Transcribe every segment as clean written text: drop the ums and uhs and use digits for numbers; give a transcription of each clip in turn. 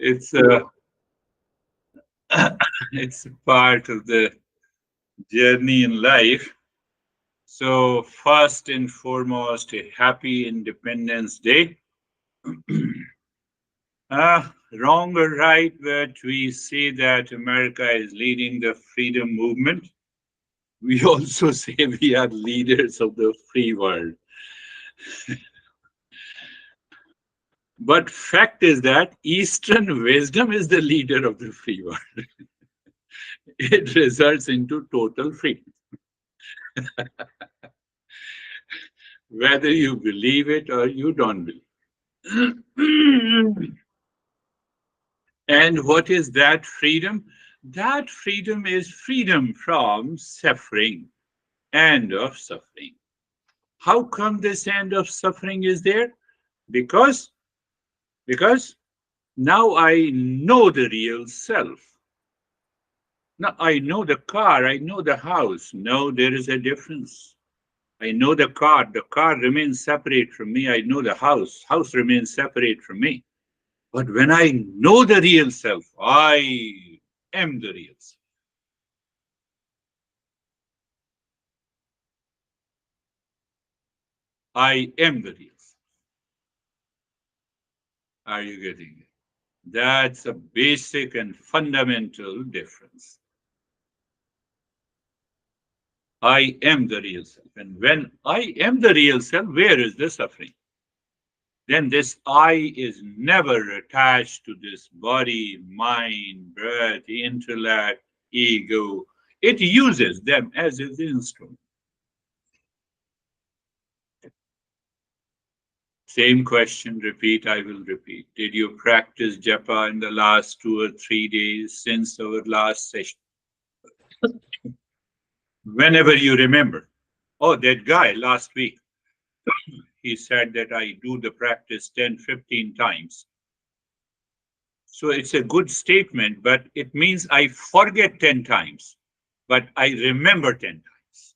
It's it's a part of the journey in life. So first and foremost, a happy Independence Day. Wrong or right, but we say that America is leading the freedom movement. We also say we are leaders of the free world. But fact is that Eastern wisdom is the leader of the free world. It results into total freedom, whether you believe it or you don't believe. And what is that freedom? That freedom is freedom from suffering, end of suffering. How come this end of suffering is there? Because because now I know the real self. Now I know the car, I know the house. No, there is a difference. I know the car remains separate from me. I know the house remains separate from me. But when I know the real self, I am the real self. I am the real self. Are you getting it? That's a basic and fundamental difference. I am the real self. And when I am the real self, where is the suffering? Then this I is never attached to this body, mind, breath, intellect, ego. It uses them as its instrument. Same question, repeat, I will repeat. Did you practice japa in the last 2 or 3 days since our last session? Whenever you remember. Oh, that guy last week, he said that I do the practice 10, 15 times. So it's a good statement, but it means I forget 10 times, but I remember 10 times.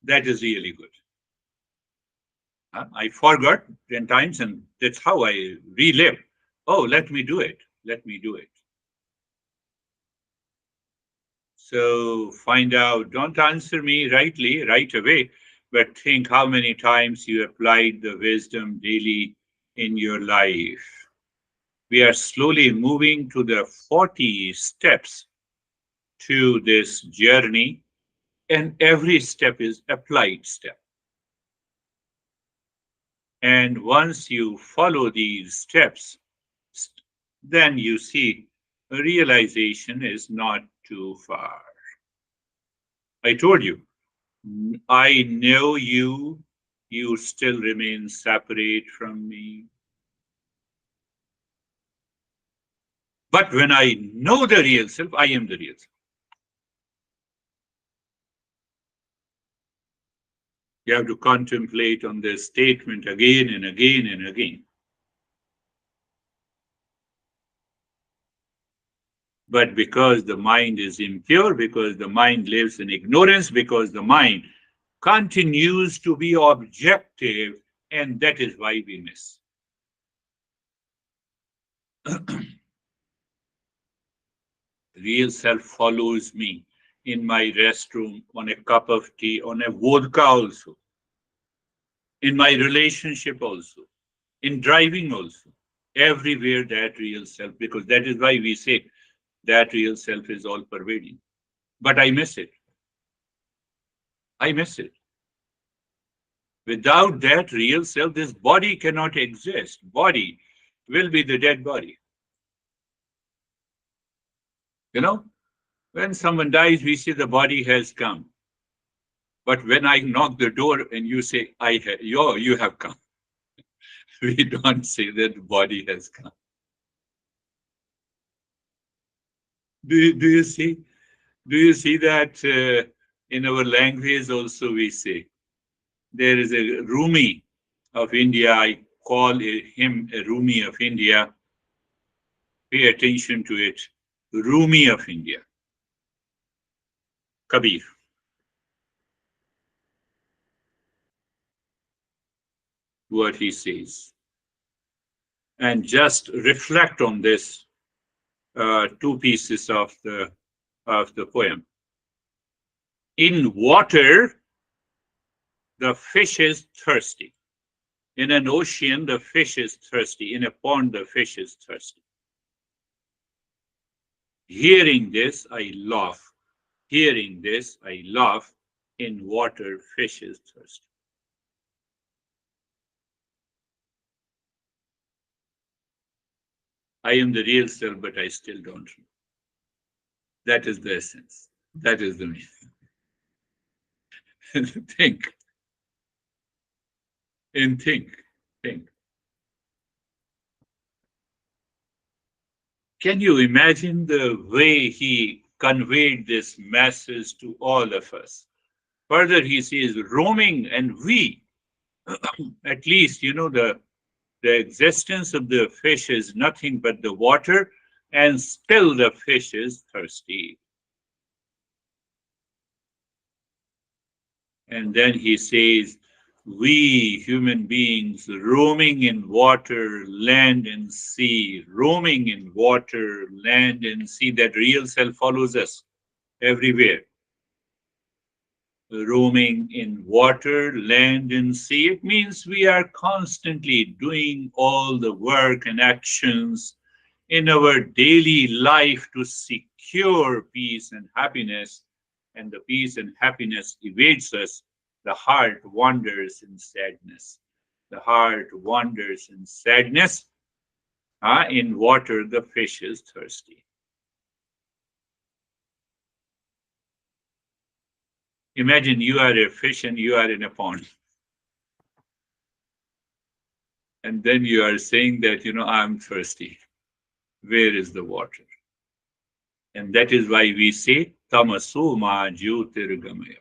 That is really good. I forgot 10 times, and that's how I relive. Oh, let me do it. Let me do it. So find out, don't answer me rightly right away, but think how many times you applied the wisdom daily in your life. We are slowly moving to the 40 steps to this journey, and every step is applied step. And once you follow these steps, then you see realization is not too far. I told you, I know you, you still remain separate from me. But when I know the real self, I am the real self. You have to contemplate on this statement again and again and again. But because the mind is impure, because the mind lives in ignorance, because the mind continues to be objective, and that is why we miss. Real self follows me in my restroom, on a cup of tea, on a vodka also, in my relationship also, in driving also, everywhere that real self, because that is why we say that real self is all pervading. But I miss it. I miss it. Without that real self, this body cannot exist. Body will be the dead body. You know, when someone dies, we say the body has come. But when I knock the door and you say, you have come, we don't say that the body has come. Do you see? Do you see that in our language also we say? There is a Rumi of India. I call him a Rumi of India. Pay attention to it. Rumi of India. Kabir. What he says. And just reflect on this two pieces of the poem. In water, the fish is thirsty. In an ocean, the fish is thirsty. In a pond, the fish is thirsty. Hearing this, I laugh. Hearing this, I laugh. In water, fish is thirsty. I am the real self, but I still don't know. That is the essence. That is the meaning. Think. And think. Think. Can you imagine the way he conveyed this message to all of us? Further, he says, roaming, and we, at least, the existence of the fish is nothing but the water, and still the fish is thirsty. And then he says, we human beings roaming in water, land, and sea, roaming in water, land, and sea, that real self follows us everywhere. Roaming in water, land, and sea, it means we are constantly doing all the work and actions in our daily life to secure peace and happiness, and the peace and happiness evades us. The heart wanders in sadness. The heart wanders in sadness. In water, the fish is thirsty. Imagine you are a fish and you are in a pond. And then you are saying that, I'm thirsty. Where is the water? And that is why we say, Tamaso ma jyotirgamaya.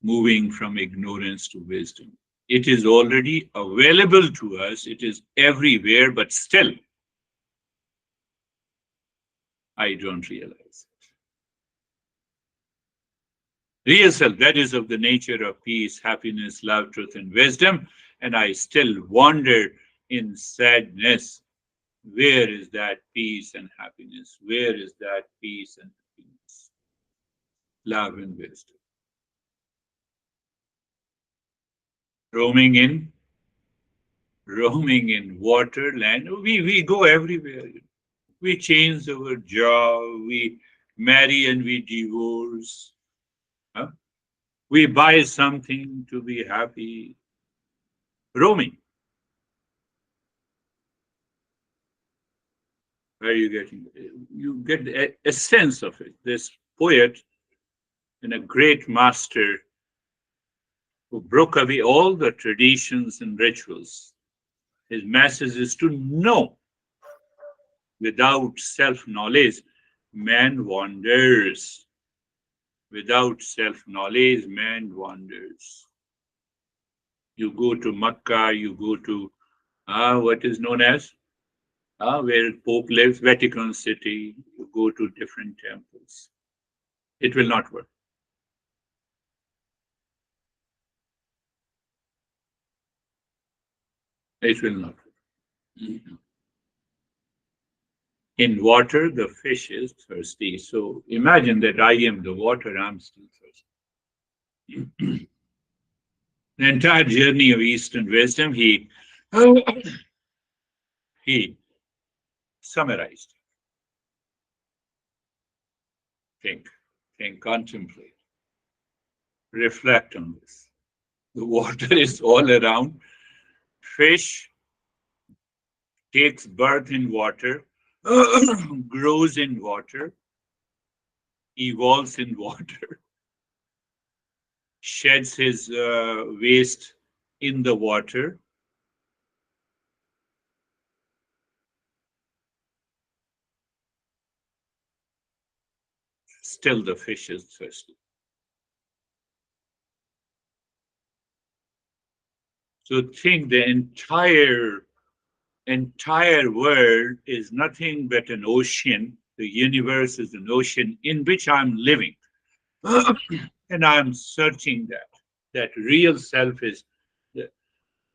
Moving from ignorance to wisdom. It is already available to us. It is everywhere, but still, I don't realize it. Real self, that is of the nature of peace, happiness, love, truth, and wisdom. And I still wander in sadness. Where is that peace and happiness? Where is that peace and happiness? Love and wisdom. Roaming in water, land. We go everywhere. We change our job, we marry and we divorce. Huh? We buy something to be happy. Roaming. Where are you getting it? You get a sense of it. This poet and a great master who broke away all the traditions and rituals. His message is to know. Without self-knowledge, man wanders. Without self-knowledge, man wanders. You go to Makkah, you go to what is known as where Pope lives, Vatican City, you go to different temples. It will not work. It will not work. Mhm. In water, the fish is thirsty. So imagine that I am the water, I'm still thirsty. The entire journey of Eastern wisdom, he summarized. Think, contemplate, reflect on this. The water is all around. Fish takes birth in water, grows in water, evolves in water, sheds his waste in the water. Still, the fish is thirsty. So think the entire world is nothing but an ocean. The universe is an ocean in which I'm living. And I'm searching that real self is the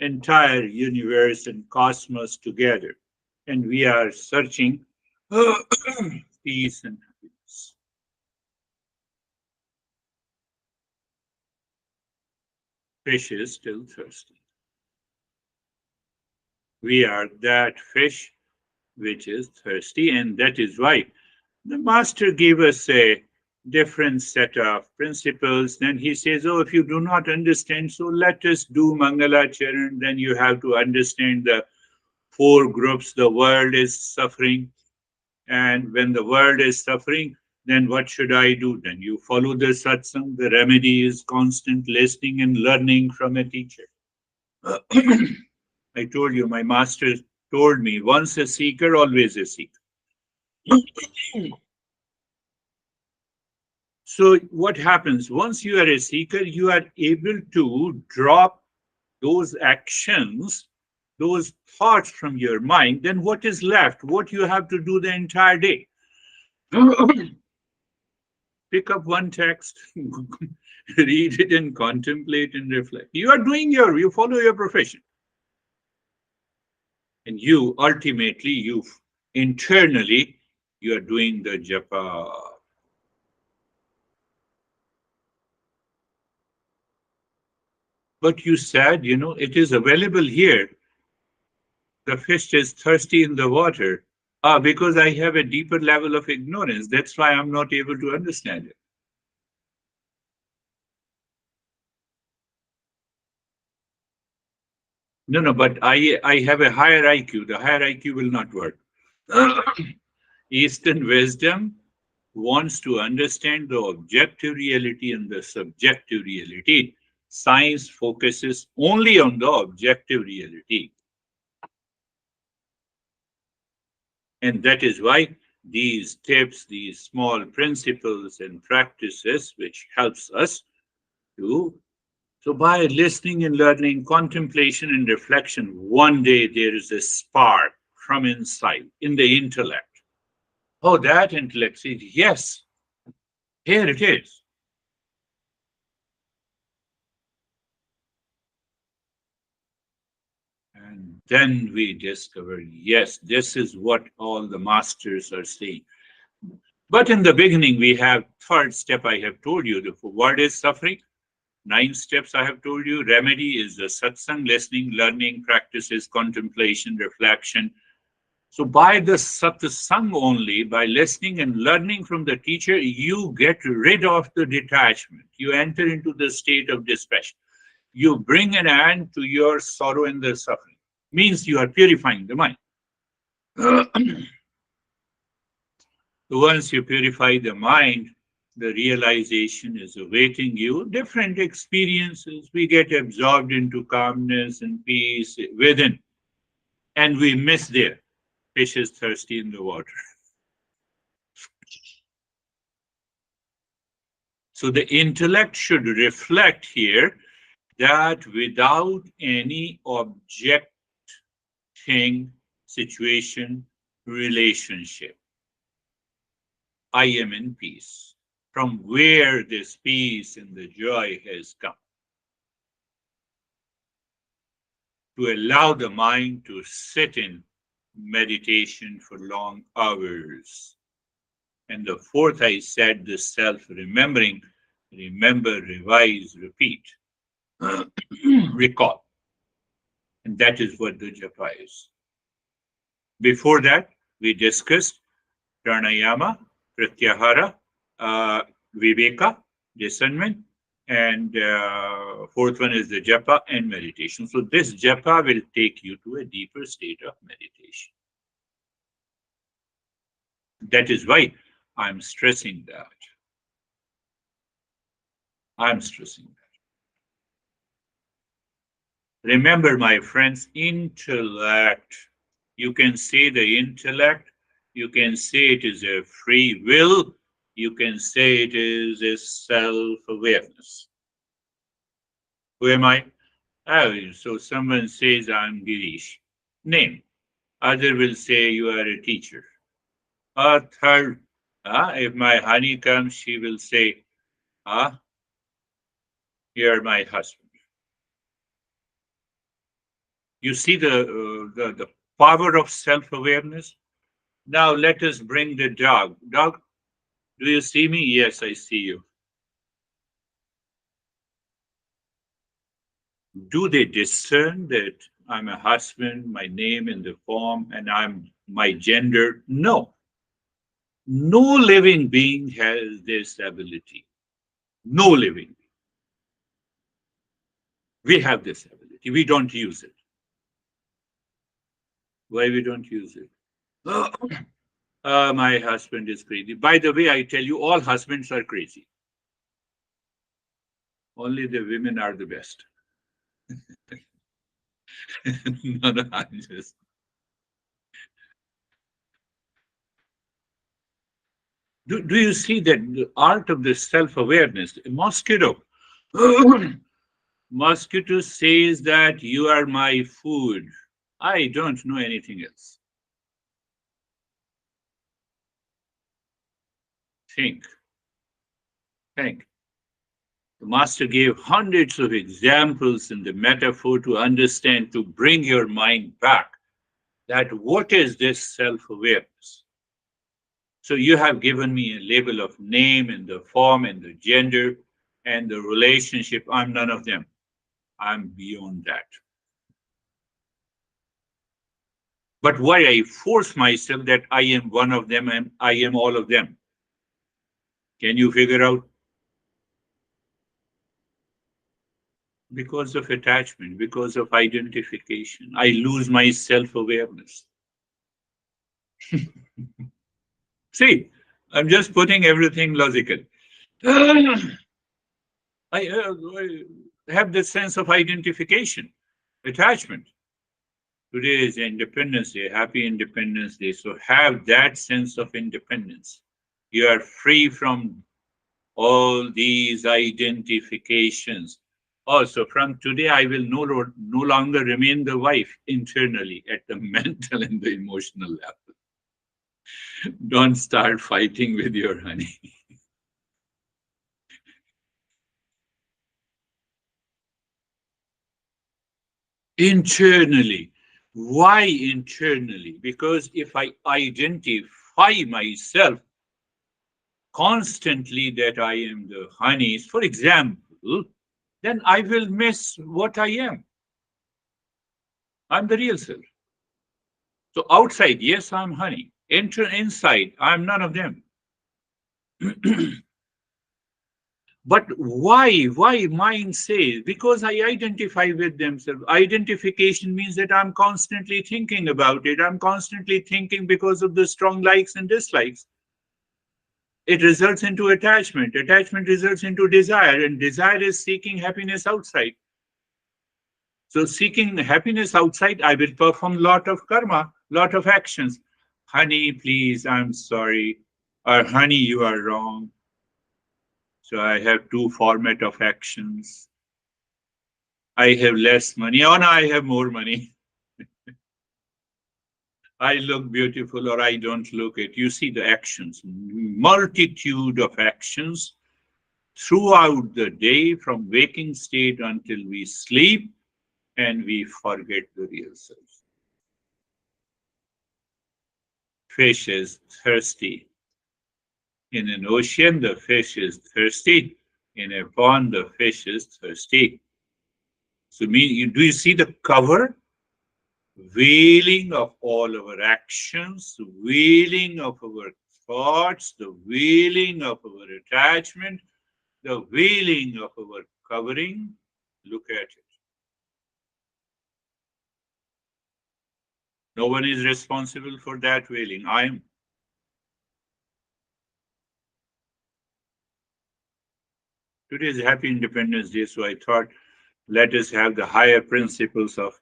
entire universe and cosmos together. and we are searching peace and happiness. Fish is still thirsty. We are that fish which is thirsty, and that is why the master gave us a different set of principles. Then he says, oh, if you do not understand, so let us do Mangalacharan. Then you have to understand the four groups. The world is suffering. And when the world is suffering, then what should I do? Then you follow the satsang. The remedy is constant listening and learning from a teacher. I told you, my master told me, once a seeker, always a seeker. So what happens? Once you are a seeker, you are able to drop those actions, those thoughts from your mind. Then what is left? What you have to do the entire day? Pick up one text, read it and contemplate and reflect. You are doing you follow your profession. And you ultimately, you internally, you are doing the japa. But you said, it is available here. The fish is thirsty in the water. Ah, because I have a deeper level of ignorance. That's why I'm not able to understand it. No, no, but I have a higher IQ. The higher IQ will not work. Eastern wisdom wants to understand the objective reality and the subjective reality. Science focuses only on the objective reality. And that is why these tips, these small principles and practices, which helps us to, so by listening and learning, contemplation and reflection, one day there is a spark from inside in the intellect. Oh, that intellect says, yes, here it is. And then we discover, yes, this is what all the masters are saying. But in the beginning, we have third step I have told you. The word is suffering. 9 steps I have told you. Remedy is the satsang, listening, learning, practices, contemplation, reflection. So by the satsang only, by listening and learning from the teacher, you get rid of the detachment. You enter into the state of dispassion. You bring an end to your sorrow and the suffering. Means you are purifying the mind. Once you purify the mind, the realization is awaiting you. Different experiences. We get absorbed into calmness and peace within, and we miss there. Fish is thirsty in the water. So the intellect should reflect here that without any object, thing, situation, relationship, I am in peace. From where this peace and the joy has come. To allow the mind to sit in meditation for long hours. And the fourth, I said, the self remembering, remember, revise, repeat, recall. And that is what the japa is. Before that, we discussed pranayama, pratyahara, viveka, discernment, and fourth one is the japa and meditation. So this japa will take you to a deeper state of meditation. That is why I'm stressing that. I'm stressing that. Remember, my friends, intellect. You can say the intellect. You can say it is a free will. You can say it is a self-awareness. Who am I? Oh, so someone says I'm Girish. Name. Other will say you are a teacher. A third, if my honey comes, she will say, you're my husband. You see the power of self-awareness. Now let us bring the dog. Dog, do you see me? Yes, I see you. Do they discern that I'm a husband, my name in the form, and I'm my gender? No. No living being has this ability. No living. We have this ability. We don't use it. Why we don't use it? My husband is crazy. By the way, I tell you, all husbands are crazy. Only the women are the best. No, no, I'm just. Do you see that the art of the self-awareness? A mosquito. Mosquito says that you are my food. I don't know anything else. Think, think. The master gave hundreds of examples in the metaphor to understand, to bring your mind back that what is this self-awareness? So you have given me a label of name and the form and the gender and the relationship. I'm none of them. I'm beyond that. But why I force myself that I am one of them and I am all of them? Can you figure out? Because of attachment, because of identification. I lose my self-awareness. See, I'm just putting everything logical. I have this sense of identification, attachment. Today is Independence Day, happy Independence Day. So have that sense of independence. You are free from all these identifications. Also, from today, I will no longer remain the wife internally at the mental and the emotional level. Don't start fighting with your honey. Internally. Why internally? Because if I identify myself constantly that I am the honeys, for example, then I will miss what I am. I'm the real self. So outside, yes, I'm honey. Inside, I'm none of them. But why? Why mind says? Because I identify with themselves. Identification means that I'm constantly thinking about it. I'm constantly thinking because of the strong likes and dislikes. It results into attachment. Attachment results into desire, and desire is seeking happiness outside. So seeking happiness outside, I will perform lot of karma, lot of actions. Honey, please, I'm sorry. Or honey, you are wrong. So I have two format of actions. I have less money. Oh no, I have more money. I look beautiful or I don't look it. You see the actions, multitude of actions throughout the day from waking state until we sleep and we forget the real self. Fish is thirsty. In an ocean, the fish is thirsty. In a pond, the fish is thirsty. So, do you see the cover? Wailing of all our actions, the wailing of our thoughts, the wailing of our attachment, the wailing of our covering. Look at it. No one is responsible for that wailing. I am. Today is Happy Independence Day, so I thought let us have the higher principles of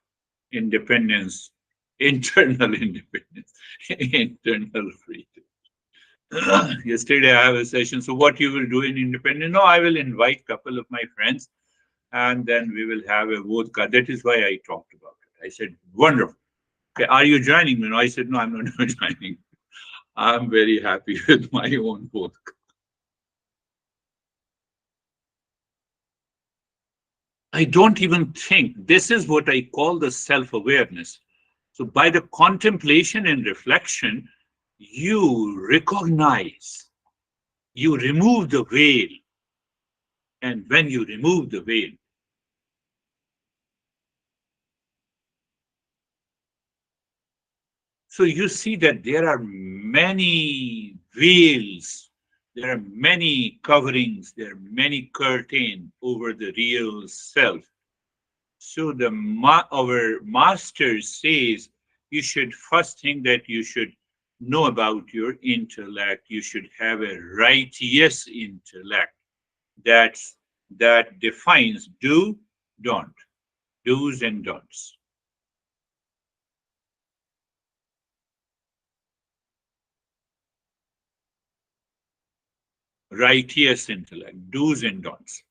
independence, internal independence, internal freedom. Yesterday I have a session. So what you will do in independence? No, I will invite a couple of my friends and then we will have a vodka. That is why I talked about it. I said, wonderful. Okay, are you joining me? No, I said, no, I'm not joining. I'm very happy with my own vodka. I don't even think this is what I call the self-awareness. So by the contemplation and reflection, you recognize, you remove the veil. And when you remove the veil, so you see that there are many veils, there are many coverings, there are many curtains over the real self. So our master says you should first think that you should know about your intellect. You should have a righteous intellect that defines do, don't, do's and don'ts. Righteous intellect, do's and don'ts.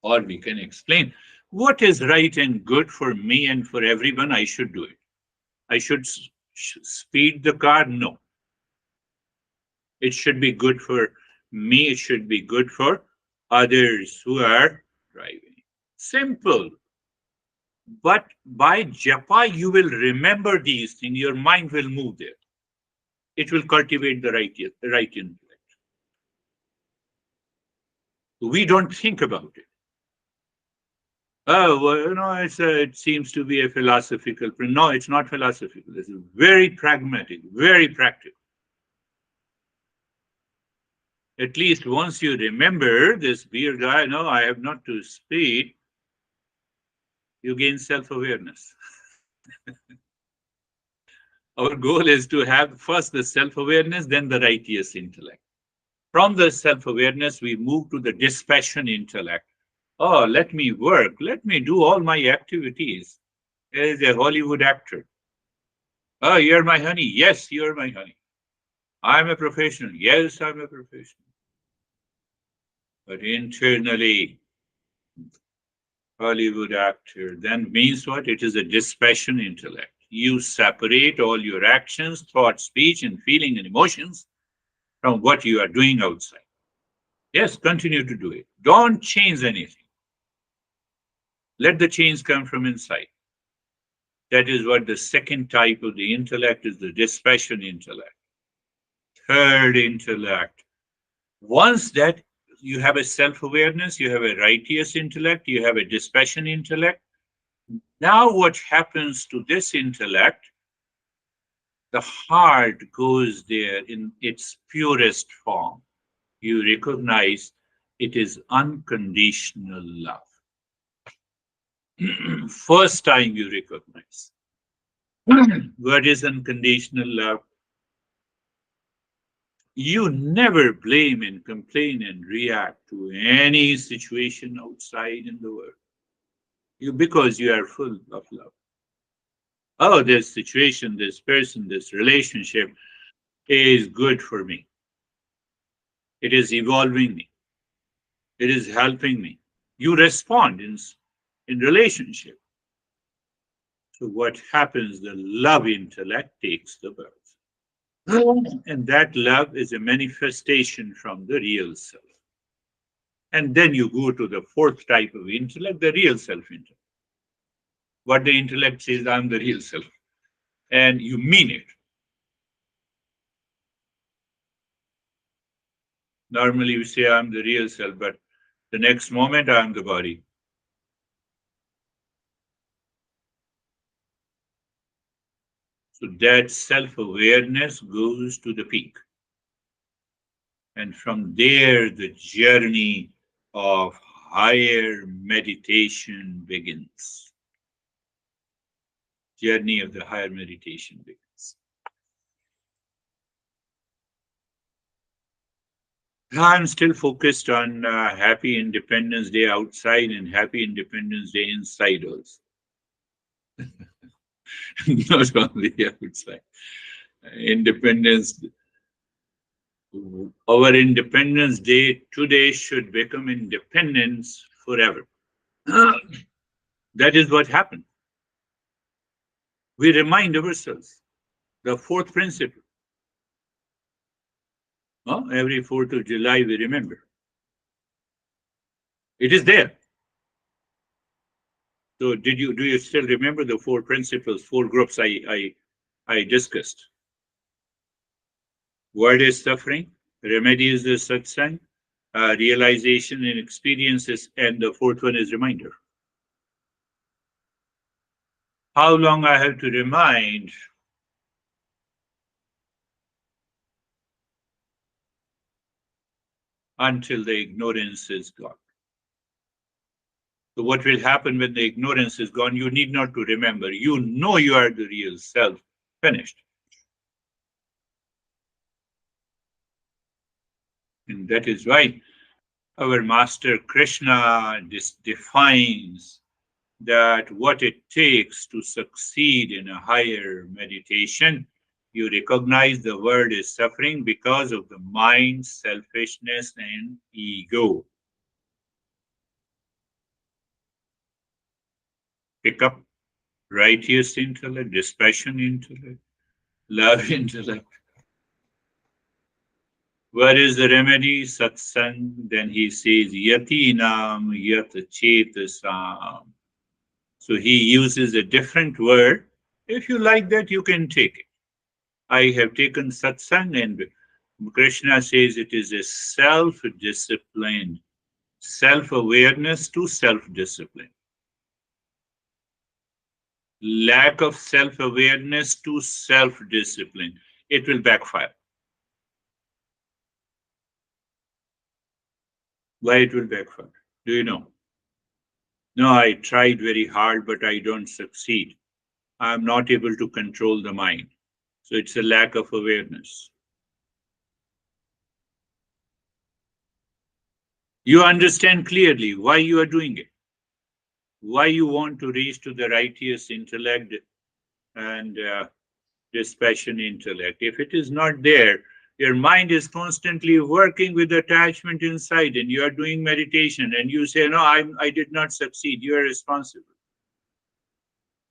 Or we can explain what is right and good for me and for everyone. I should do it. I should speed the car. No, it should be good for me. It should be good for others who are driving. Simple. But by japa, you will remember these things. Your mind will move there. It will cultivate the right intellect. We don't think about it. Oh, well, it seems to be a philosophical. No, it's not philosophical. This is very pragmatic, very practical. At least once you remember this beer guy, no, I have not to speed, you gain self-awareness. Our goal is to have first the self-awareness, then the righteous intellect. From the self-awareness, we move to the dispassion intellect. Oh, let me work. Let me do all my activities as a Hollywood actor. Oh, you're my honey. Yes, you're my honey. I'm a professional. Yes, I'm a professional. But internally, Hollywood actor then means what? It is a dispassion intellect. You separate all your actions, thought, speech, and feeling and emotions from what you are doing outside. Yes, continue to do it. Don't change anything. Let the change come from inside. That is what the second type of the intellect is, the dispassion intellect. Third intellect. Once that you have a self-awareness, you have a righteous intellect, you have a dispassion intellect. Now what happens to this intellect? The heart goes there in its purest form. You recognize it is unconditional love. First time you recognize. What is unconditional love? You never blame and complain and react to any situation outside in the world. Because you are full of love. Oh, this situation, this person, this relationship is good for me. It is evolving me. It is helping me. You respond in relationship. So what happens? The love intellect takes the birth. And that love is a manifestation from the real self. And then you go to the fourth type of intellect, the real self intellect. What the intellect says, I'm the real self. And you mean it. Normally we say I'm the real self, but the next moment I'm the body. So that self-awareness goes to the peak. And from there, the journey of higher meditation begins. Journey of the higher meditation begins. I'm still focused on Happy Independence Day outside and Happy Independence Day inside also. Not only outside. Independence, our Independence Day today should become independence forever. That is what happened. We remind ourselves the fourth principle. Every 4th of July, we remember. It is there. So do you still remember the four principles, four groups I discussed? What is suffering? Remedy is the satsang, realization and experiences, and the fourth one is reminder. How long I have to remind? Until the ignorance is gone. So what will happen when the ignorance is gone? You need not to remember. You know you are the real self. Finished. And that is why our master Krishna defines that what it takes to succeed in a higher meditation, you recognize the word is suffering because of the mind, selfishness, and ego. Pick up righteous intellect, dispassion intellect, love intellect. What is the remedy? Satsang. Then he says, Yatinam Yat Chetasam. So he uses a different word. If you like that, you can take it. I have taken satsang, and Krishna says it is a self discipline, self awareness to self discipline. Lack of self awareness to self discipline. It will backfire. Why it will backfire? Do you know? No, I tried very hard, but I don't succeed. I'm not able to control the mind. So it's a lack of awareness. You understand clearly why you are doing it, why you want to reach to the righteous intellect and dispassion intellect. If it is not there, your mind is constantly working with attachment inside, and you are doing meditation, and you say, "No, I did not succeed." You are responsible.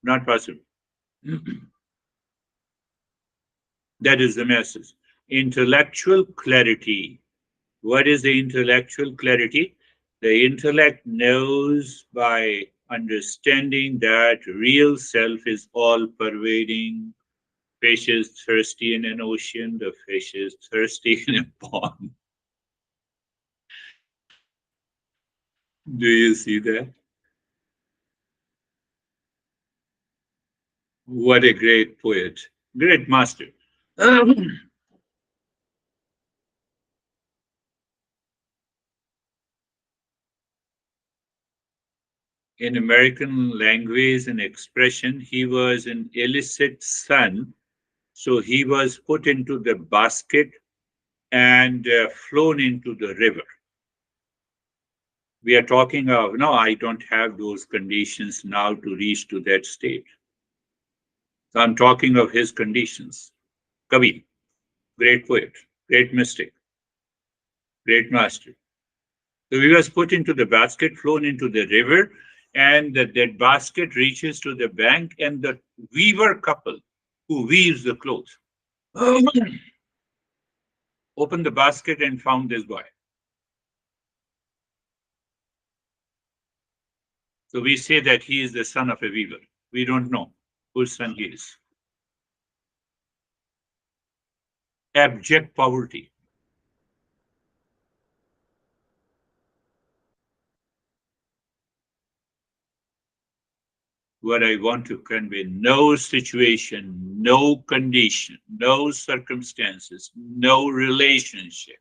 Not possible. That is the message. Intellectual clarity. What is the intellectual clarity? The intellect knows by understanding that real self is all pervading. Fish is thirsty in an ocean, the fish is thirsty in a pond. Do you see that? What a great poet, great master. In American language and expression, he was an illicit son. So he was put into the basket and flown into the river. We are talking of, no, I don't have those conditions now to reach to that state. So I'm talking of his conditions. Kabir, great poet, great mystic, great master. So he was put into the basket, flown into the river, and that basket reaches to the bank, and the weaver couple who weaves the clothes opened the basket and found this boy. So we say that he is the son of a weaver. We don't know whose son he is. Abject poverty. What I want to convey, no situation, no condition, no circumstances, no relationship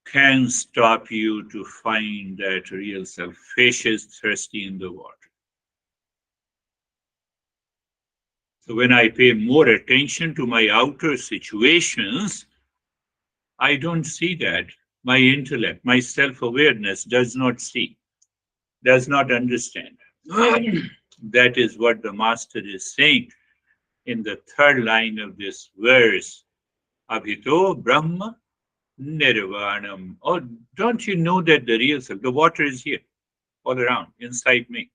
can stop you to find that real self. Fish is thirsty in the water. So when I pay more attention to my outer situations, I don't see that. My intellect, my self awareness does not see, does not understand. That is what the master is saying in the third line of this verse. Abhito Brahma Nirvanam. Oh, don't you know that the real self, the water is here, all around, inside me.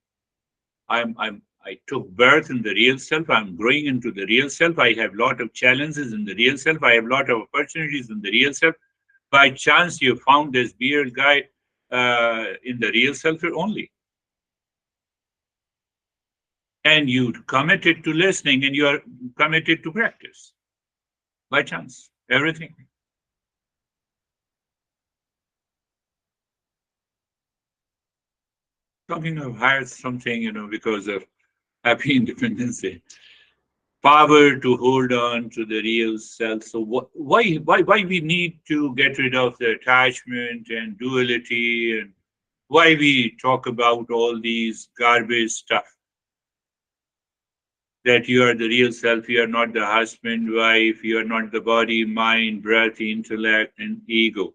I took birth in the real self. I'm growing into the real self. I have a lot of challenges in the real self. I have a lot of opportunities in the real self. By chance, you found this beard guy in the real self only. and you committed to listening and you are committed to practice. By chance, everything. Talking of higher something, because of Happy Independence Day, power to hold on to the real self. So why we need to get rid of the attachment and duality, and why we talk about all these garbage stuff, that you are the real self, you are not the husband, wife, you are not the body, mind, breath, intellect, and ego.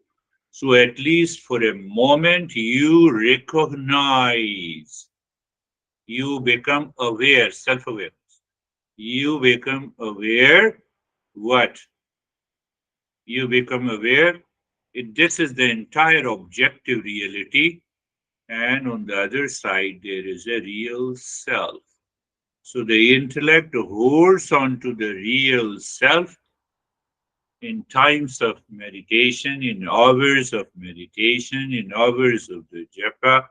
So at least for a moment, you recognize, you become aware, self-aware. You become aware what? You become aware. This is the entire objective reality. And on the other side, there is a real self. So the intellect holds on to the real self in times of meditation, in hours of meditation, in hours of the japa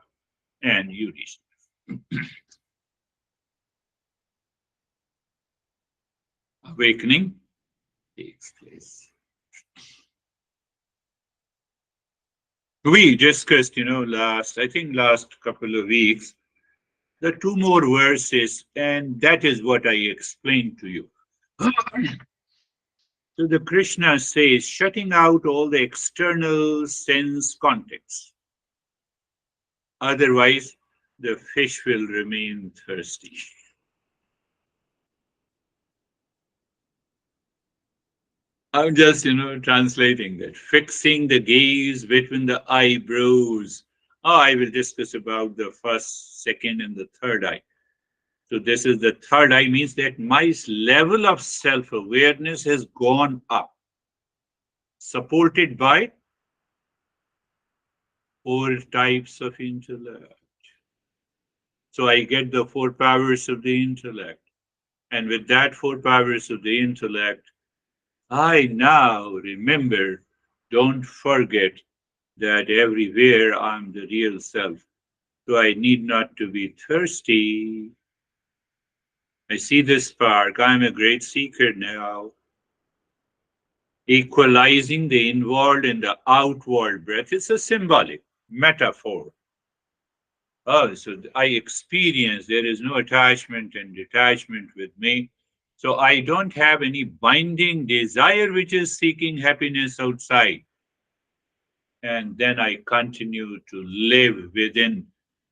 and udish. Awakening takes place. We discussed, last couple of weeks, the two more verses, and that is what I explained to you. So the Krishna says, shutting out all the external sense contexts. Otherwise, the fish will remain thirsty. I'm just, translating that. Fixing the gaze between the eyebrows. Oh, I will discuss about the first, second, and the third eye. So this is the third eye, means that my level of self-awareness has gone up, supported by four types of intellect. So I get the four powers of the intellect. And with that four powers of the intellect, I now remember, don't forget that everywhere I'm the real self. So I need not to be thirsty. I see the spark. I'm a great seeker now. Equalizing the inward and the outward breath. It's a symbolic metaphor. Oh, so I experience there is no attachment and detachment with me. So I don't have any binding desire which is seeking happiness outside. And then I continue to live within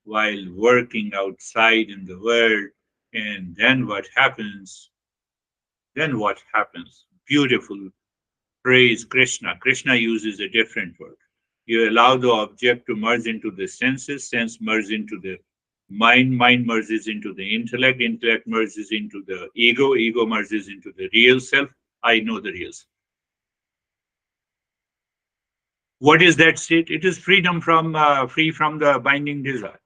while working outside in the world. And then what happens? Then what happens? Beautiful. Praise Krishna. Krishna uses a different word. You allow the object to merge into the senses, sense merges into the mind, mind merges into the intellect, intellect merges into the ego, ego merges into the real self. I know the real self. What is that state? It is freedom from free from the binding desire.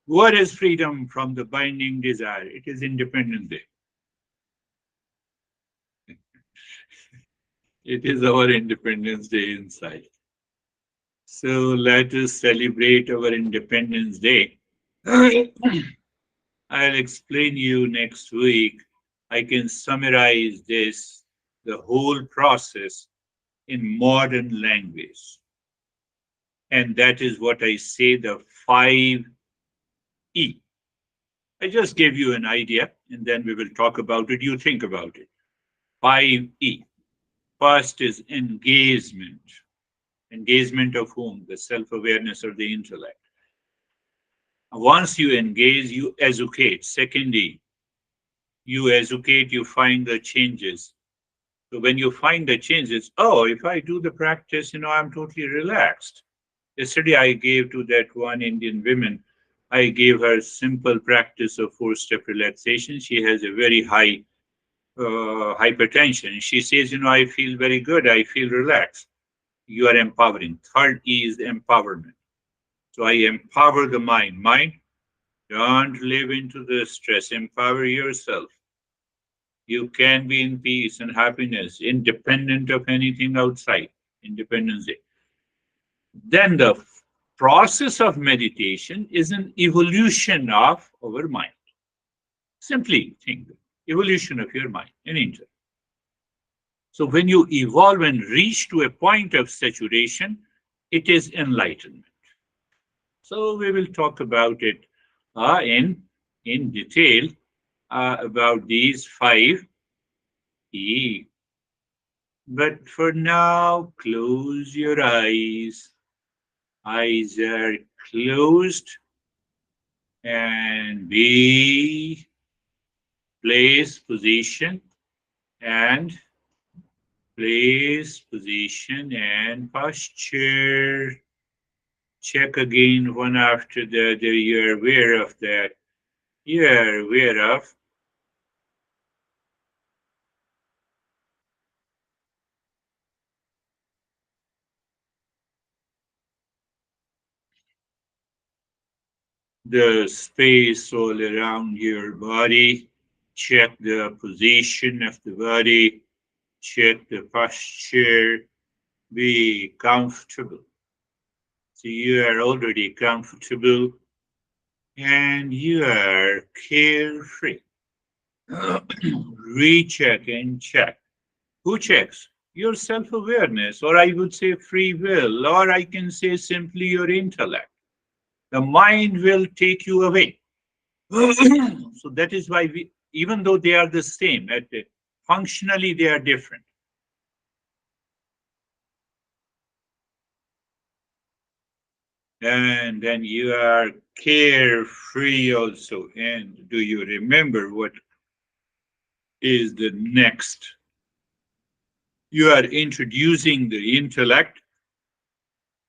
What is freedom from the binding desire? It is Independence Day. It is our Independence Day inside. So let us celebrate our Independence Day. I'll explain you next week. I can summarize this, the whole process in modern language. And that is what I say, the 5E. I just gave you an idea and then we will talk about it. You think about it. 5E. First is engagement. Engagement of whom? The self-awareness or the intellect. Once you engage, you educate. Second E, you educate, you find the changes. So when you find the changes, oh, if I do the practice, I'm totally relaxed. Yesterday, I gave to that one Indian woman, I gave her simple practice of four-step relaxation. She has a very high hypertension. She says, I feel very good. I feel relaxed. You are empowering. Third E is empowerment. So I empower the mind. Mind, don't live into the stress. Empower yourself. You can be in peace and happiness, independent of anything outside. Independence Day. Then the process of meditation is an evolution of our mind. Simply think, evolution of your mind and intellect. So when you evolve and reach to a point of saturation, it is enlightenment. So we will talk about it in detail about these five E. But for now, close your eyes. Eyes are closed and be place position and place position and posture. Check again one after the other. You are aware of that. You are aware of the space all around your body. Check the position of the body. Check the posture. Be comfortable. So you are already comfortable and you are carefree. Recheck and check. Who checks? Your self awareness, or I would say free will, or I can say simply your intellect. The mind will take you away. So that is why we, even though they are the same, functionally they are different. And then you are carefree also. And do you remember what is the next? You are introducing the intellect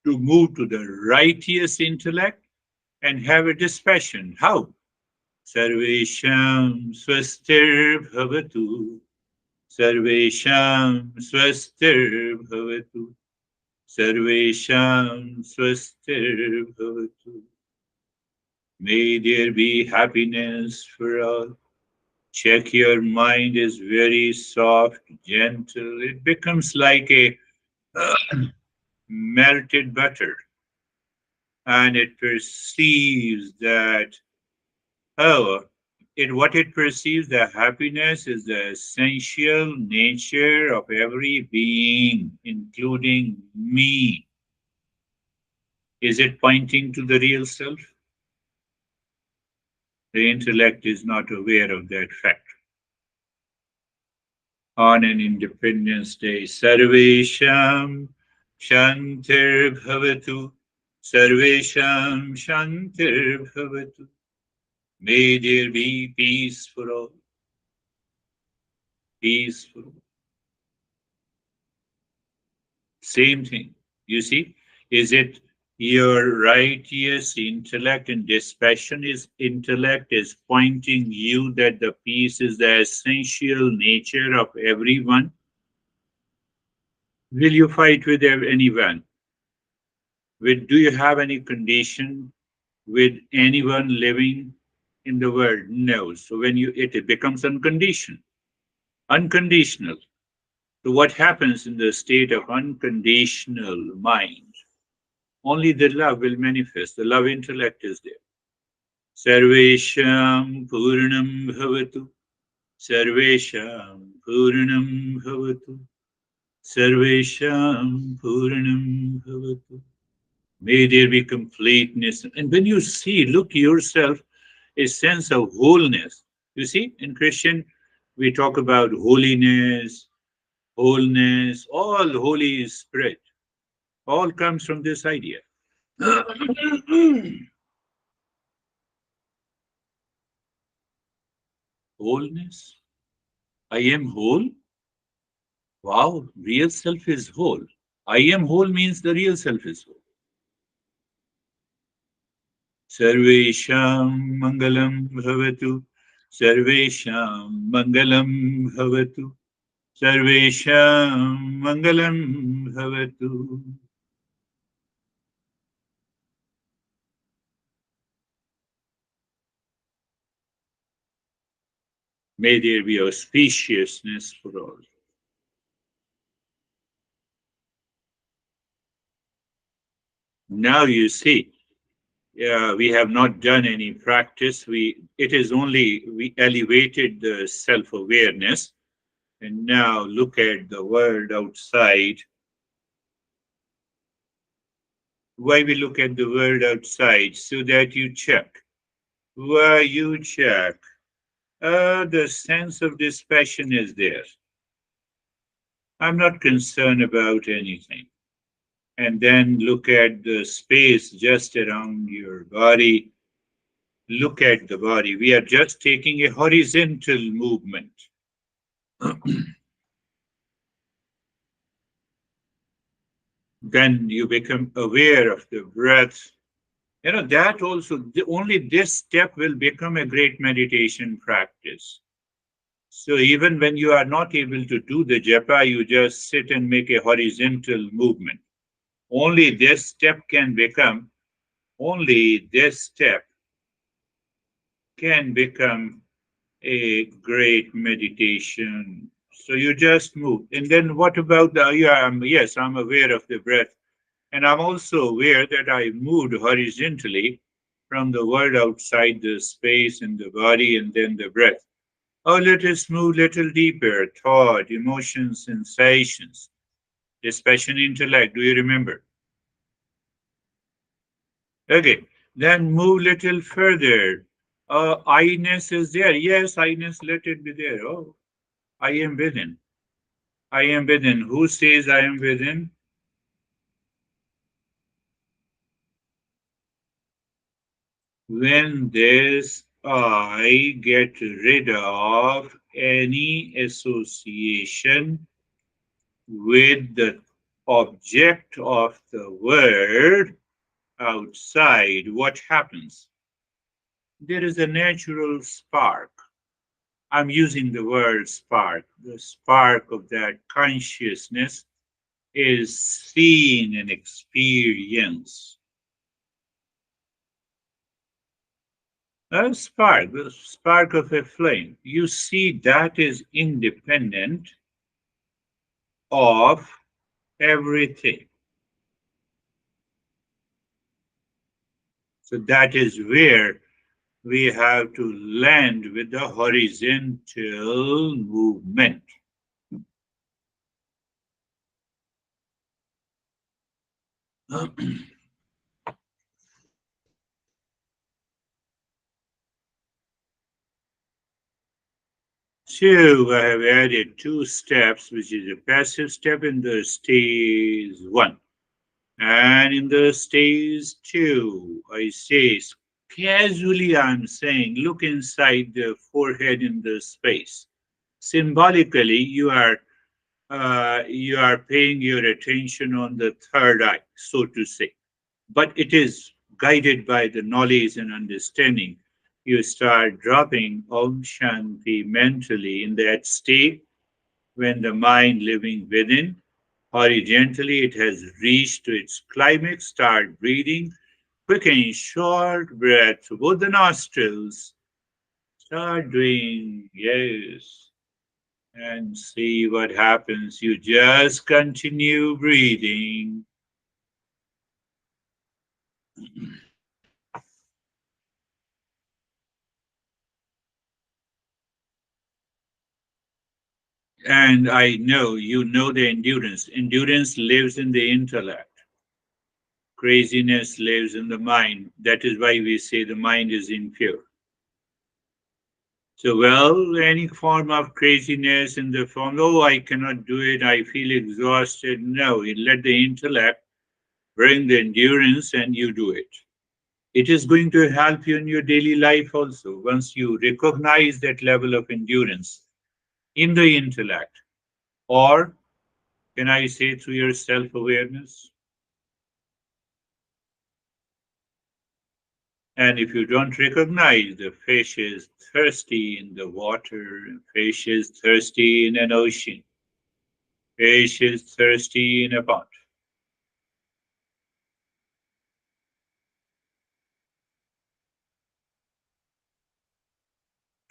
to move to the righteous intellect and have a discussion. How? Sarvesham swastir bhavatu. Sarvesham swastir bhavatu. Sarvesham swastir bhavatu. May there be happiness for all. Check your mind is very soft, gentle. It becomes like a melted butter. And it perceives that, oh, what it perceives, the happiness is the essential nature of every being, including me. Is it pointing to the real self? The intellect is not aware of that fact. On an Independence Day, Sarvesham Shantir Bhavatu, Sarvesham Shantir Bhavatu. May there be peace for all. Peaceful. Same thing. You see, is it your righteous intellect and dispassion is intellect is pointing you that the peace is the essential nature of everyone? Will you fight with anyone? Do you have any condition with anyone living in the world? No. So when it becomes unconditional. Unconditional. So what happens in the state of unconditional mind? Only the love will manifest. The love intellect is there. Sarvesham Purnam Bhavatu. Sarvesham Purnam Bhavatu. Sarvesham Purnam Bhavatu. May there be completeness. And when you see, look yourself, a sense of wholeness. You see, in Christian, we talk about holiness, wholeness, all Holy Spirit. All comes from this idea. Wholeness. I am whole. Wow, real self is whole. I am whole means the real self is whole. Sarvesham Mangalam Bhavatu. Sarvesham Mangalam Bhavatu. Sarvesham Mangalam Bhavatu. May there be auspiciousness for all. Now you see, We have not done any practice. It is only we elevated the self-awareness, and now look at the world outside. Why we look at the world outside? So that you check. Why you check? The sense of dispassion is there. I'm not concerned about anything. And then look at the space just around your body. Look at the body. We are just taking a horizontal movement. Then you become aware of the breath. That also, only this step will become a great meditation practice. So even when you are not able to do the japa, you just sit and make a horizontal movement. Only this step can become, only this step can become a great meditation. So you just move. And then what about the, yeah, yes, I'm aware of the breath. And I'm also aware that I moved horizontally from the world outside the space and the body and then the breath. Oh, let us move a little deeper. Thought, emotions, sensations, dispassion, intellect. Do you remember? Okay. Then move little further. I-ness is there. Yes, I-ness, let it be there. Oh, I am within. I am within. Who says I am within? When this I get rid of any association with the object of the world outside, what happens? There is a natural spark. I'm using the word spark. The spark of that consciousness is seen and experienced. A spark, the spark of a flame. You see, that is independent of everything. So that is where we have to land with the horizontal movement. So I have added two steps, which is a passive step in the stage one. And in the stage two, I say casually, I'm saying, look inside the forehead in the space. Symbolically, you are paying your attention on the third eye, so to say. But it is guided by the knowledge and understanding. You start dropping Om Shanti mentally in that state when the mind living within horizontally it has reached to its climax. Start breathing, quick and short breath through both the nostrils. Start doing, yes, and see what happens. You just continue breathing. And I know you know the endurance. Endurance lives in the intellect. Craziness lives in the mind. That is why we say the mind is impure. So, well, any form of craziness in the form, oh, I cannot do it, I feel exhausted. No, you let the intellect bring the endurance and you do it. It is going to help you in your daily life also once you recognize that level of endurance in the intellect. Or can I say through your self awareness? And if you don't recognize the fish is thirsty in the water, fish is thirsty in an ocean, fish is thirsty in a pond.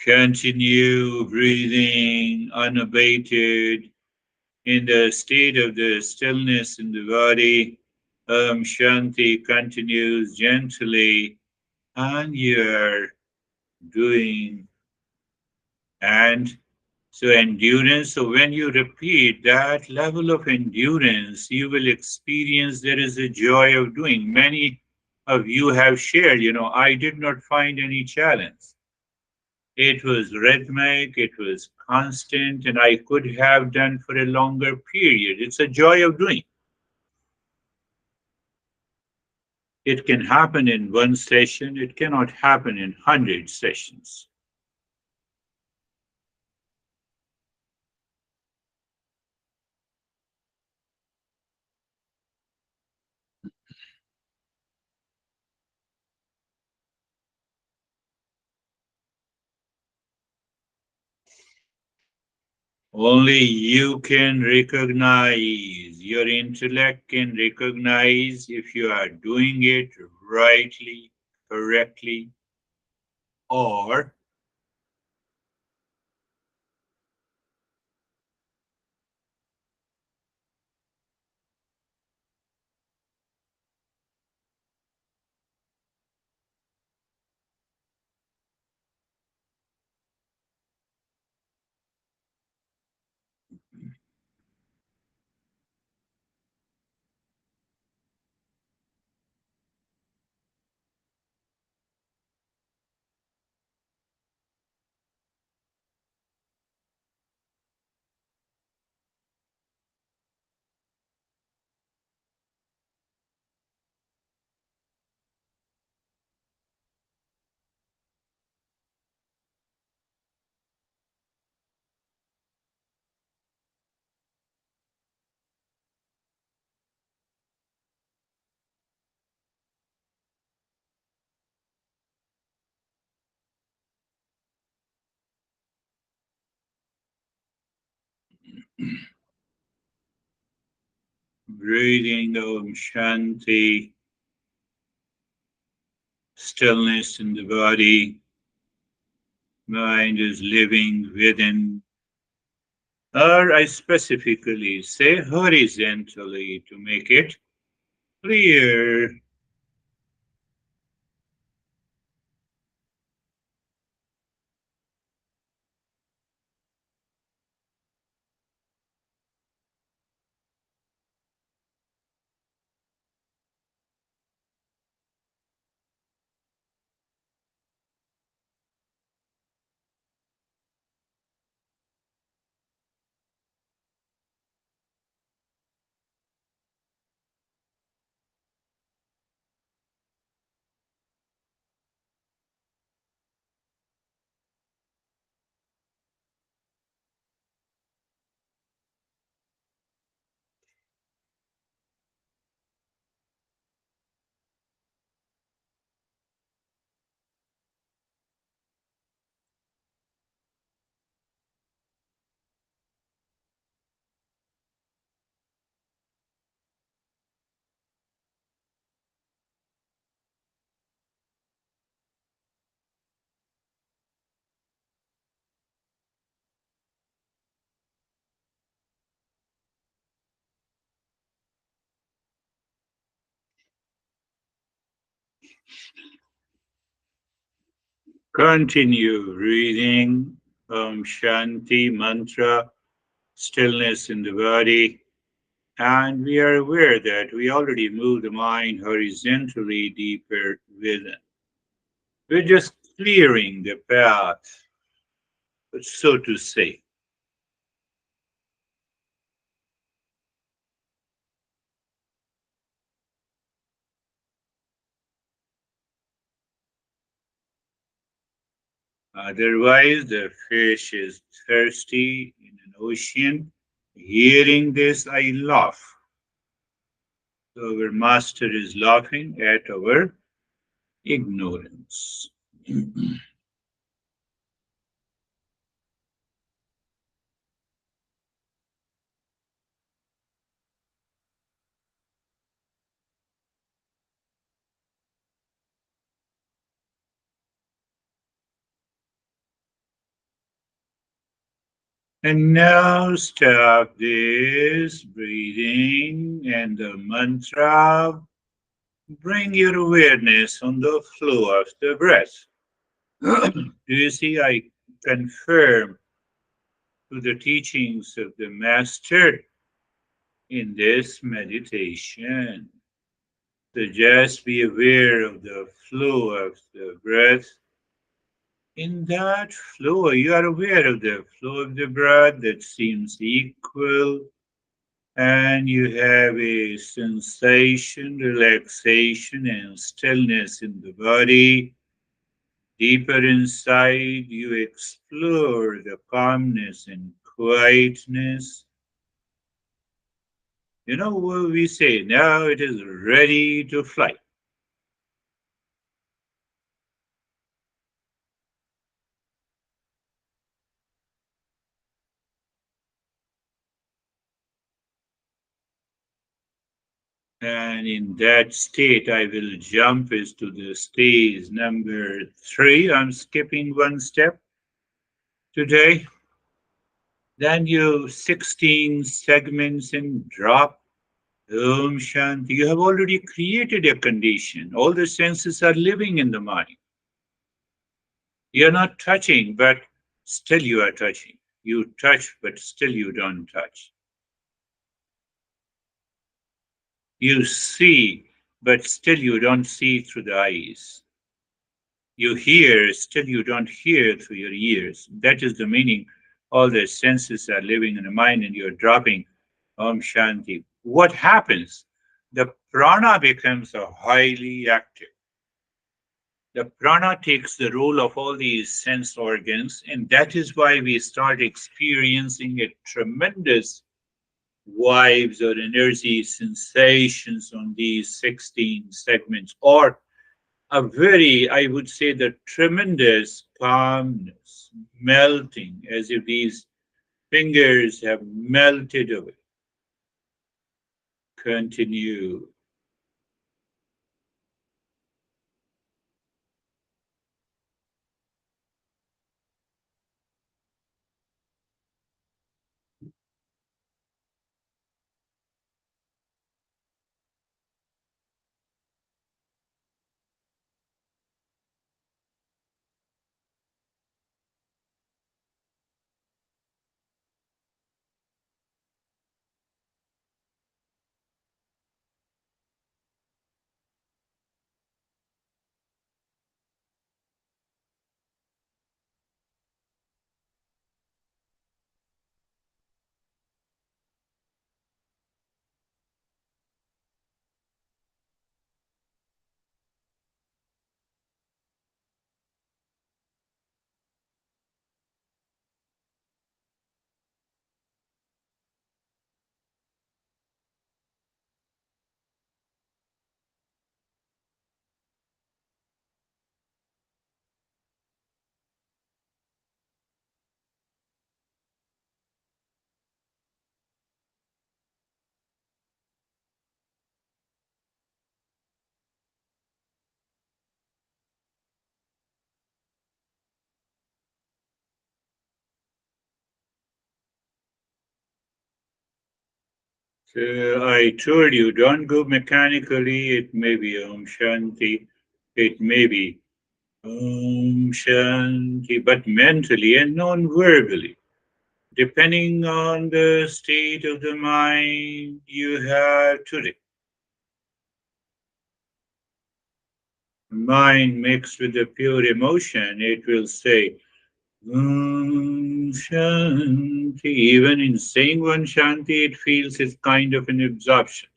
Continue breathing unabated in the state of the stillness in the body. Shanti continues gently, and you're doing, and so endurance. So when you repeat that level of endurance, you will experience there is a joy of doing. Many of you have shared, I did not find any challenge. It was rhythmic, it was constant, and I could have done for a longer period. It's a joy of doing. It can happen in one session, it cannot happen in 100 sessions. Only you can recognize, your intellect can recognize if you are doing it rightly, correctly, or breathing Om Shanti, stillness in the body, mind is living within, or I specifically say horizontally to make it clear. Continue reading Shanti mantra, stillness in the body, and we are aware that we already moved the mind horizontally deeper within. We're just clearing the path, so to say. Otherwise, the fish is thirsty in an ocean. Hearing this, I laugh. So our master is laughing at our ignorance. And now stop this breathing and the mantra. Bring your awareness on the flow of the breath. Do you see? I confirm to the teachings of the Master in this meditation. So just be aware of the flow of the breath. In that flow, you are aware of the flow of the breath that seems equal, and you have a sensation, relaxation, and stillness in the body. Deeper inside, you explore the calmness and quietness. You know what we say, now it is ready to fly. And in that state, I will jump is to the stage number 3. I'm skipping one step today. Then you 16 segments and drop. Om Shanti. You have already created a condition. All the senses are living in the mind. You're not touching, but still you are touching. You touch, but still you don't touch. You see, but still you don't see through the eyes. You hear, still you don't hear through your ears. That is the meaning. All the senses are living in the mind and you're dropping Om Shanti. What happens? The prana becomes a highly active. The prana takes the role of all these sense organs, and that is why we start experiencing a tremendous vibes or energy sensations on these 16 segments, or a very, I would say, the tremendous calmness, melting, as if these fingers have melted away. Continue. So I told you, don't go mechanically. It may be Om Shanti. It may be Om Shanti, but mentally and non-verbally, depending on the state of the mind you have today. Mind mixed with the pure emotion, it will say Shanti. Even in saying one Shanti, it feels it's kind of an absorption.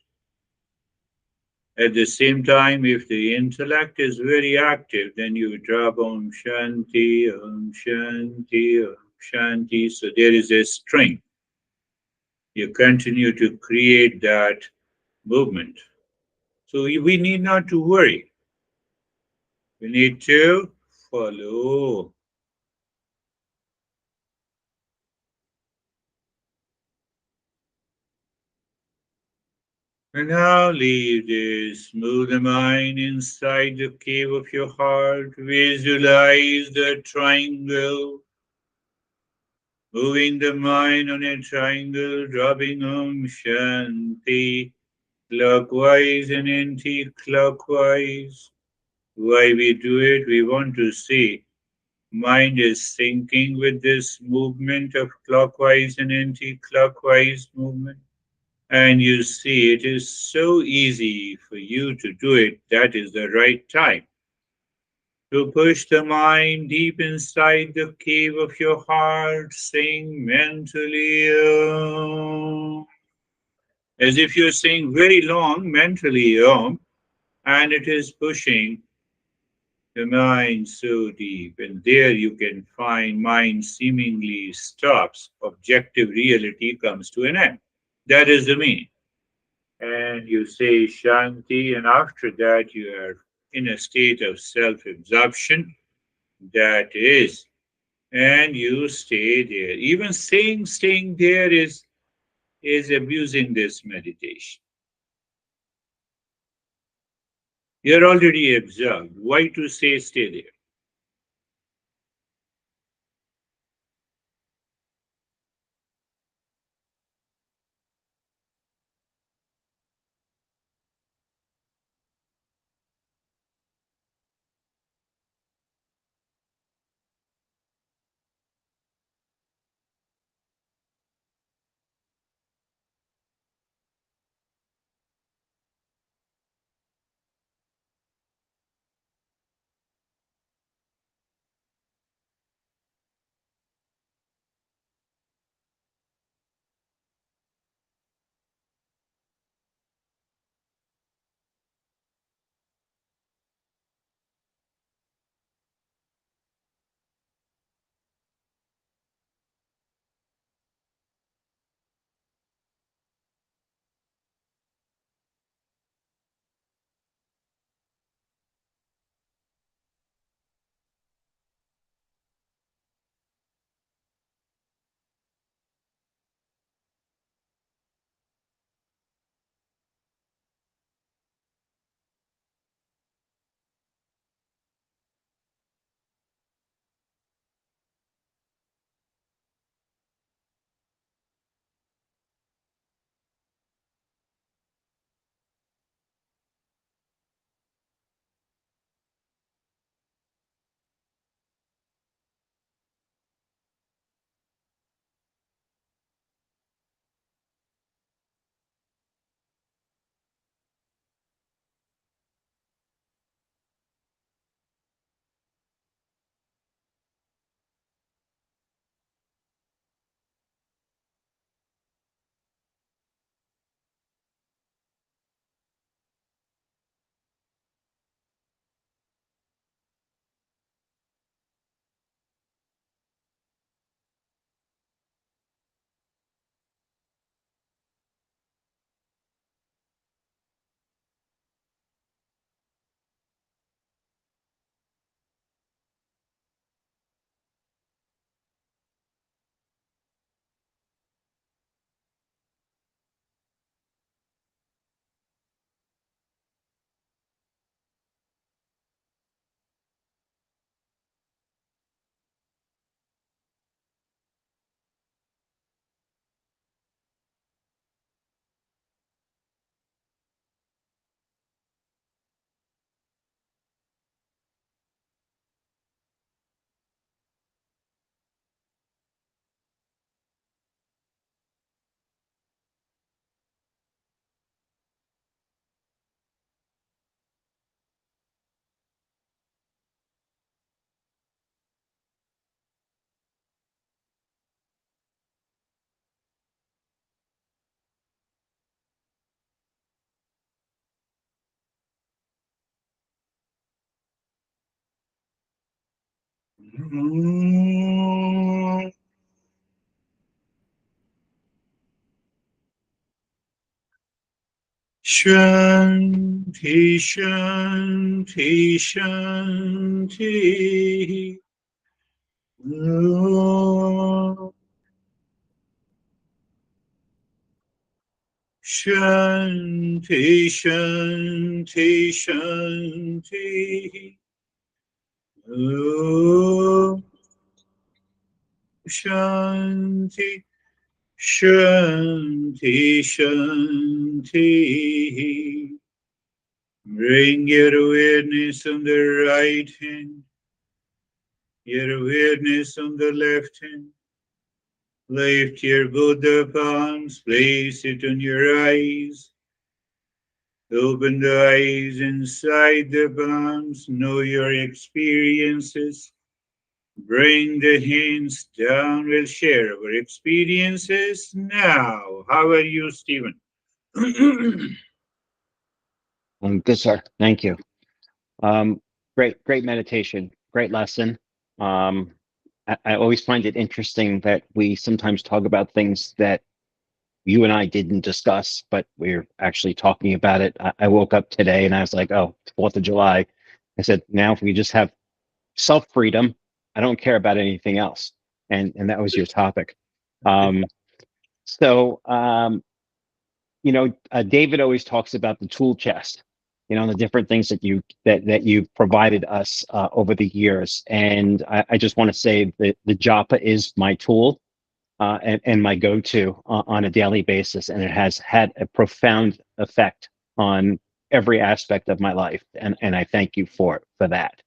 At the same time, if the intellect is very active, then you drop Om Shanti, Om Shanti, Om Shanti. So there is a string. You continue to create that movement. So we need not to worry. We need to follow. And now leave this. Move the mind inside the cave of your heart. Visualize the triangle. Moving the mind on a triangle, dropping Om Shanti, clockwise and anti-clockwise. Why we do it? We want to see mind is syncing with this movement of clockwise and anti-clockwise movement. And you see, it is so easy for you to do it. That is the right time to push the mind deep inside the cave of your heart, saying mentally, as if you're saying very long mentally, and it is pushing the mind so deep. And there you can find mind seemingly stops, objective reality comes to an end. That is the meaning. And you say Shanti, and after that you are in a state of self absorption. That is, and you stay there. Even saying staying there is abusing this meditation. You're already absorbed. Why to say stay there? Shanti, Shanti, Shanti. Om. Shanti, Shanti, Shanti. Om. Shanti, Shanti, Shanti. Bring your awareness on the right hand, your awareness on the left hand. Lift your Buddha palms, place it on your eyes. Open the eyes inside the palms, know your experiences. Bring the hands down, we'll share our experiences now. How are you, Stephen? Good, sir. Thank you. Great meditation. Great lesson. I always find it interesting that we sometimes talk about things that you and I didn't discuss, but we're actually talking about it. I woke up today and I was like, oh, it's 4th of July. I said, now if we just have self-freedom, I don't care about anything else. And that was your topic. Um, so, David always talks about the tool chest, the different things that you've provided us over the years. And I just want to say that the japa is my tool and my go-to on a daily basis, and it has had a profound effect on every aspect of my life. And I thank you for that.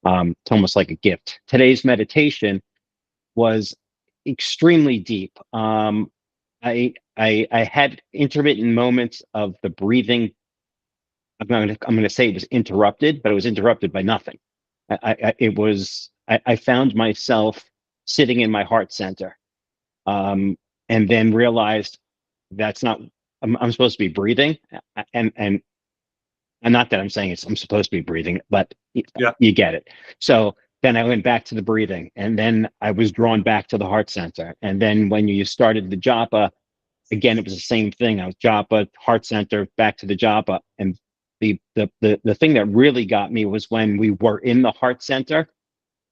It's almost like a gift. Today's meditation was extremely deep. I had intermittent moments of the breathing. I'm gonna say it was interrupted, but it was interrupted by nothing. I found myself sitting in my heart center, and then realized that's not. I'm supposed to be breathing, and not that I'm saying I'm supposed to be breathing, but Yeah, you get it. So then I went back to the breathing, and then I was drawn back to the heart center, and then when you started the japa again, it was the same thing. I was japa, heart center, back to the japa. And the thing that really got me was when we were in the heart center,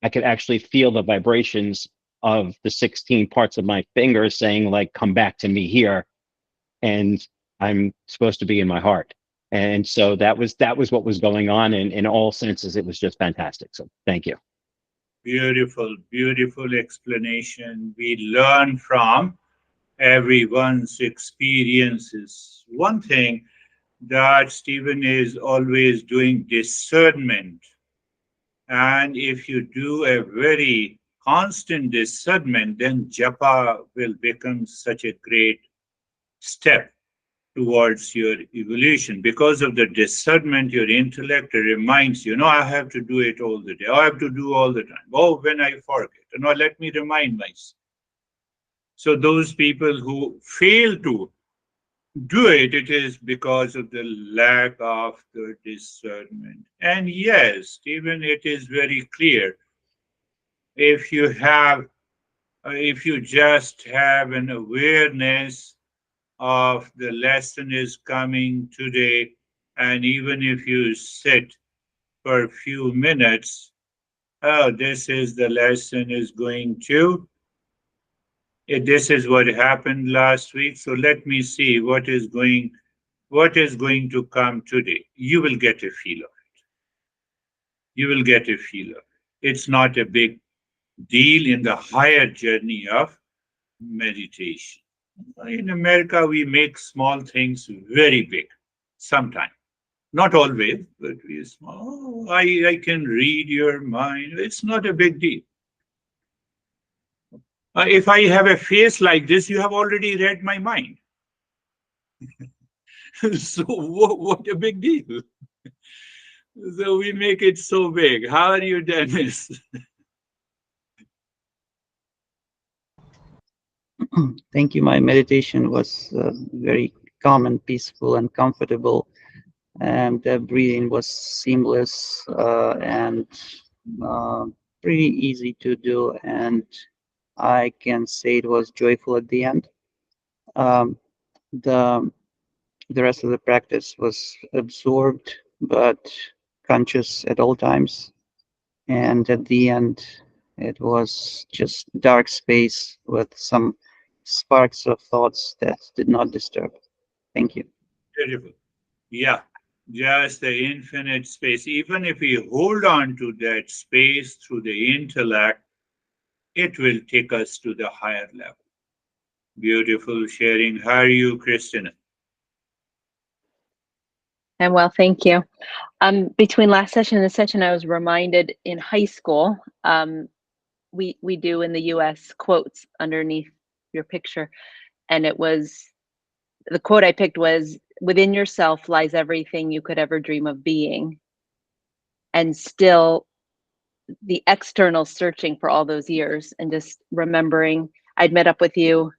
I could actually feel the vibrations of the 16 parts of my fingers saying, like, come back to me here. And I'm supposed to be in my heart. And so that was what was going on in all senses. It was just fantastic. So thank you. beautiful, beautiful explanation. We learn from everyone's experiences. One thing that Stephen is always doing discernment. And if you do a very constant discernment, then japa will become such a great step towards your evolution. Because of the discernment, your intellect reminds you, no, I have to do it all the day. I have to do all the time. Oh, when I forget, no, let me remind myself. So those people who fail to do it, it is because of the lack of the discernment. And yes, even it is very clear if you have, if you just have an awareness of the lesson is coming today, and even if you sit for a few minutes, oh, this is the lesson is going to. This is what happened last week. So let me see what is going to come today. You will get a feel of it. You will get a feel of it. It's not a big deal in the higher journey of meditation. In America, we make small things very big sometimes. Not always, but we small. I can read your mind. It's not a big deal. If I have a face like this, you have already read my mind. So what a big deal. So we make it so big. How are you, Dennis? Thank you. My meditation was very calm and peaceful and comfortable, and the breathing was seamless and uh, pretty easy to do. And I can say it was joyful at the end. Um, the the rest of the practice was absorbed but conscious at all times. And at the end, it was just dark space with some sparks of thoughts that did not disturb. Thank you. Beautiful. Yeah, just the infinite space. Even if we hold on to that space through the intellect, it will take us to the higher level. Beautiful sharing. How are you, Christina? And well, thank you. Between last session and this session, I was reminded in high school, we do in the US quotes underneath your picture. And it was, the quote I picked was, "Within yourself lies everything you could ever dream of being." And still the external searching for all those years, and just remembering I'd met up with you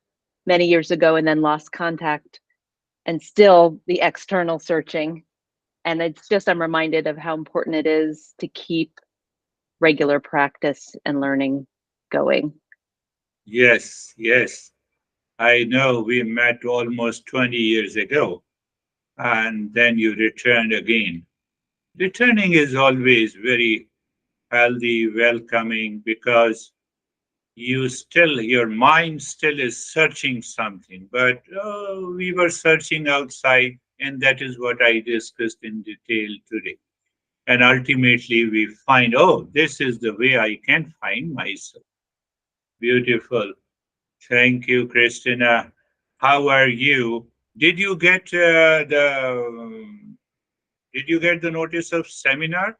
many years ago and then lost contact, and still the external searching. And it's just, I'm reminded of how important it is to keep regular practice and learning going. Yes, yes. I know we met almost 20 years ago, and then you returned again. Returning is always very healthy, welcoming, because your mind still is searching something. But we were searching outside, and that is what I discussed in detail today. And ultimately, we find, oh, this is the way I can find myself. Beautiful. Thank you, Christina. How are you? Did you get the notice of seminar?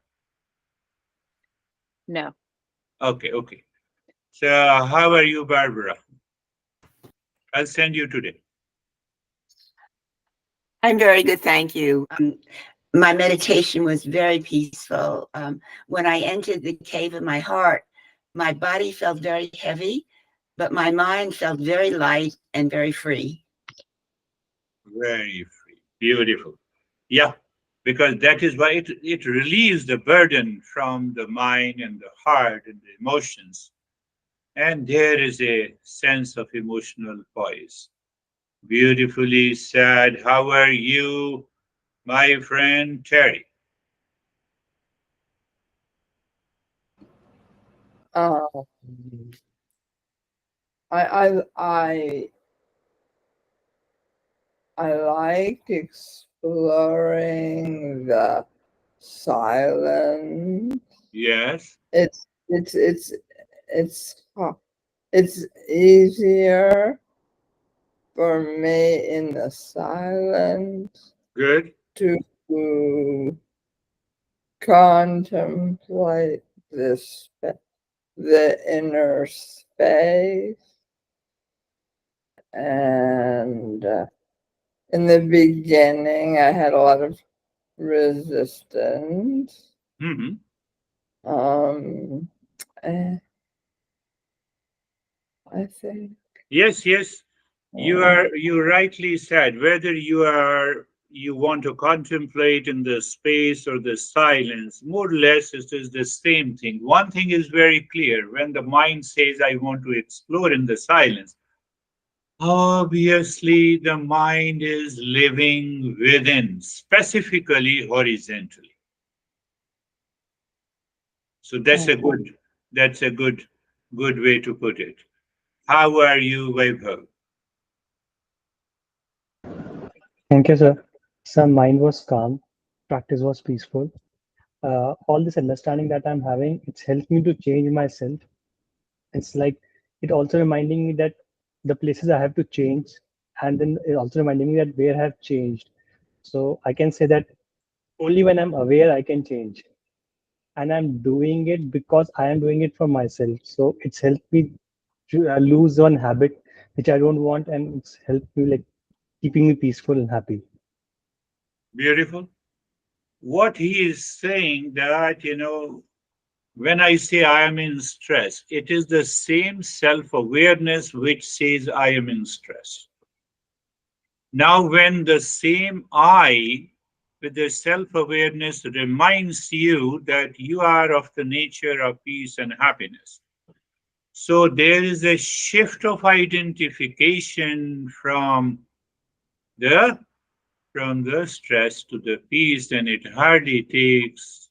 No. Okay, okay. So how are you, Barbara? I'll send you today. I'm very good, thank you. My meditation was very peaceful. When I entered the cave of my heart, my body felt very heavy, but my mind felt very light and very free. Very free. Beautiful. Yeah, because that is why it relieves the burden from the mind and the heart and the emotions. And there is a sense of emotional poise. Beautifully said. How are you, my friend Terry? Um, I I I like exploring the silence. Yes. It's it's it's it's it's easier for me in the silence Good. to contemplate the inner space, and in the beginning I had a lot of resistance. Hmm. Um, eh, I think. Yes, yes. Uh, You rightly said, whether you want to contemplate in the space or the silence, more or less it is the same thing. One thing is very clear: when the mind says I want to explore in the silence, obviously the mind is living within, specifically horizontally. So that's a good way to put it. How are you, Vaibhav? Thank you, sir. Some mind was calm, practice was peaceful. All this understanding that I'm having, it's helped me to change myself. It's like it also reminding me that the places I have to change, and then it also reminding me that where I have changed. So I can say that only when I'm aware I can change, and I'm doing it because I am doing it for myself. So it's helped me to lose one habit which I don't want, and it's helped me like keeping me peaceful and happy. Beautiful. What he is saying that, when I say I am in stress, it is the same self awareness which says I am in stress. Now, when the same I with the self awareness reminds you that you are of the nature of peace and happiness, so there is a shift of identification the the stress to the peace, and it hardly takes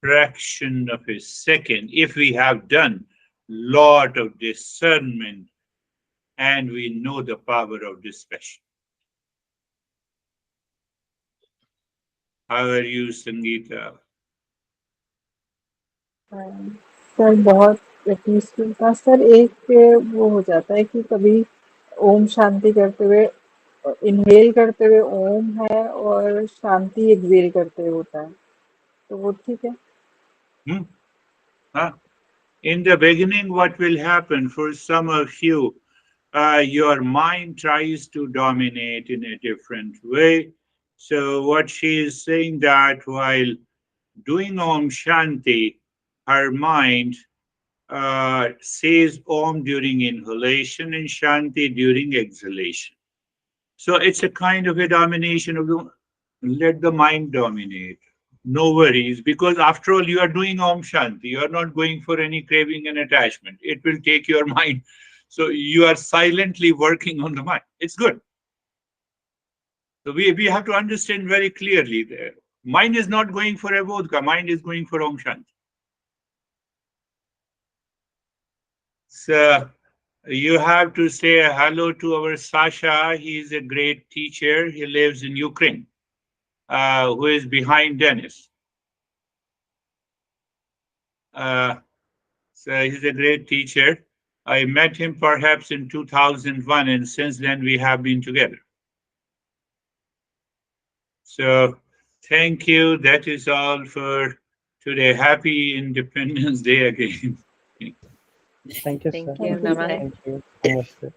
fraction of a second if we have done lot of discernment and we know the power of dispassion. How are you, Sangeeta? Sir बहुत peaceful का sir एक वो हो जाता है कि कभी ओम शांति करते हुए इनहेल करते हुए ओम है और शांति एक्सेल करते हुए होता है, तो वो ठीक है। In the beginning, what will happen for some of you, your mind tries to dominate in a different way. So what she is saying that while doing Om Shanti, her mind says Om during inhalation and Shanti during exhalation. So it's a kind of a domination of the, let the mind dominate. No worries, because after all, you are doing Om Shanti. You are not going for any craving and attachment. It will take your mind. So you are silently working on the mind. It's good. So we have to understand very clearly there. Mind is not going for a vodka. Mind is going for Om Shanti. So you have to say hello to our Sasha. He is a great teacher. He lives in Ukraine, who is behind Dennis. So he's a great teacher. I met him perhaps in 2001, and since then we have been together. So thank you. That is all for today. Happy Independence Day again. Thank you, Thank sir. you. Thank you, sir. Namaste. Thank you. Namaste.